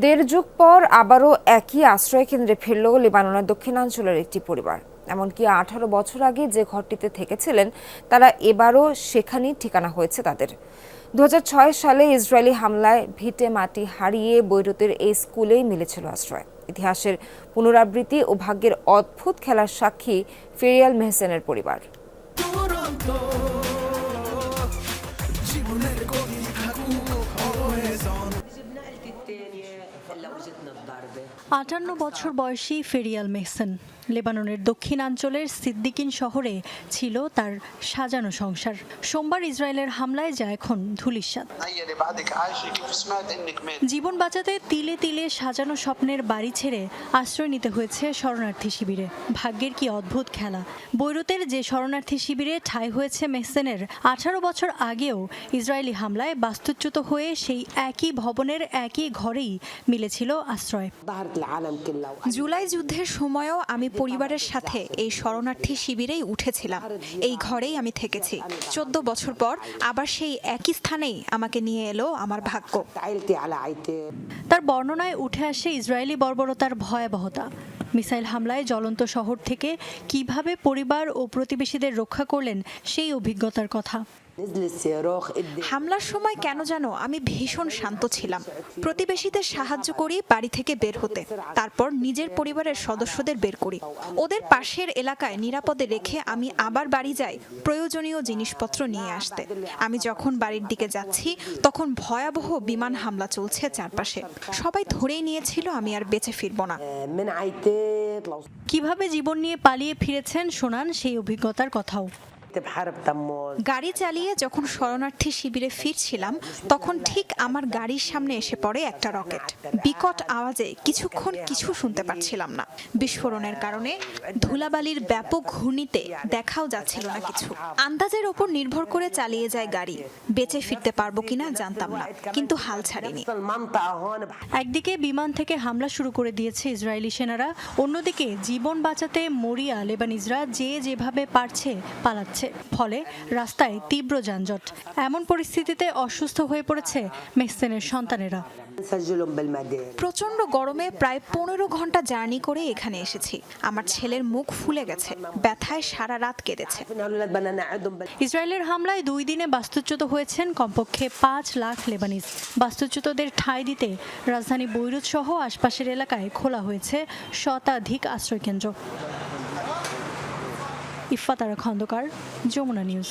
দেড় যুগ পর আবারও একই আশ্রয়কেন্দ্রে ফিরল লেবাননের দক্ষিণাঞ্চলের একটি পরিবার। এমনকি 18 বছর আগে যে ঘরটিতে থেকেছিলেন তারা এবারও সেখানেই ঠিকানা হয়েছে তাদের। 2006 সালে ইসরায়েলি হামলায় ভিটে মাটি হারিয়ে বৈরুতের এই স্কুলেই মিলেছিল আশ্রয়। ইতিহাসের পুনরাবৃত্তি ও ভাগ্যের অদ্ভুত খেলার সাক্ষী ফেরিয়াল মেহসেনের পরিবার। আটান্ন বছর বয়সী ফেরিয়াল মেহসেন লেবাননের দক্ষিণাঞ্চলের সিদ্দিকিন শহরে ছিল তার সাজানো সংসার। সোমবার ইসরায়েলের হামলায় যা এখন ধূলিসাৎ। জীবন বাঁচাতে তিলে তিলে সাজানো স্বপ্নের বাড়ি ছেড়ে আশ্রয় নিতে হয়েছে শরণার্থী শিবিরে। ভাগ্যের কি অদ্ভুত খেলা! বৈরুতের যে শরণার্থী শিবিরে ঠাঁই হয়েছে মেহসেনের, 18 বছর আগেও ইসরায়েলি হামলায় বাস্তুচ্যুত হয়ে সেই একই ভবনের একই ঘরেই মিলেছিল আশ্রয়। জুলাই যুদ্ধের সময়ও আমি পরিবারের সাথে এই শরণার্থী শিবিরেই উঠেছিলাম। এই ঘরেই আমি থেকেছি। 14 বছর পর আবার সেই একই স্থানেই আমাকে নিয়ে এলো আমার ভাগ্য। তার বর্ণনায় উঠে আসে ইসরায়েলি বর্বরতার ভয়াবহতা। মিসাইল হামলায় জ্বলন্ত শহর থেকে কিভাবে পরিবার ও প্রতিবেশীদের রক্ষা করলেন সেই অভিজ্ঞতার কথা। হামলার সময় কেন জানো আমি ভীষণ শান্ত ছিলাম। প্রতিবেশীদের সাহায্য করি বাড়ি থেকে বের হতে, তারপর নিজের পরিবারের সদস্যদের বের করি। ওদের পাশের এলাকায় নিরাপদে রেখে আমি আবার বাড়ি যাই প্রয়োজনীয় জিনিসপত্র নিয়ে আসতে। আমি যখন বাড়ির দিকে যাচ্ছি তখন ভয়াবহ বিমান হামলা চলছে চারপাশে। সবাই ধরেই নিয়েছিল আমি আর বেঁচে ফিরব না। কিভাবে জীবন নিয়ে পালিয়ে ফিরেছেন শোনান সেই অভিজ্ঞতার কথাও। গাড়ি চালিয়ে যখন শরণার্থী শিবিরে ফিরছিলাম তখন ঠিক আমার গাড়ির সামনে এসে পড়ে একটা রকেট। বিকট আওয়াজে কিছুক্ষণ কিছু শুনতে পাচ্ছিলাম না। বিস্ফোরণের কারণে ধুলাবালির ব্যাপক ঘূর্ণিতে দেখাও যাচ্ছিল না কিছু। আন্দাজের ওপর নির্ভর করে চালিয়ে যায় গাড়ি। বেঁচে ফিরতে পারবো কিনা জানতাম না, কিন্তু হাল ছাড়িনি। একদিকে বিমান থেকে হামলা শুরু করে দিয়েছে ইসরায়েলি সেনারা, অন্যদিকে জীবন বাঁচাতে মরিয়া লেবানিজরা যে যেভাবে পারছে পালাচ্ছে। ফলে রাস্তায় তীব্র যানজট। এমন পরিস্থিতিতে অসুস্থ হয়ে পড়েছে মেহসেনের সন্তানেরা। প্রচন্ড গরমে প্রায় 15 ঘন্টা জার্নি করে এখানে এসেছি। আমার ছেলের মুখ ফুলে গেছে, ব্যথায় সারা রাত কেঁদেছে। ইসরায়েলের হামলায় 2 দিনে বাস্তুচ্যুত হয়েছেন কমপক্ষে 5 লাখ লেবানিজ। বাস্তুচ্যুতদের ঠাঁই দিতে রাজধানী বৈরুত সহ আশপাশের এলাকায় খোলা হয়েছে শতাধিক আশ্রয়কেন্দ্র। ইফফাত আরা খন্দকার, যমুনা নিউজ।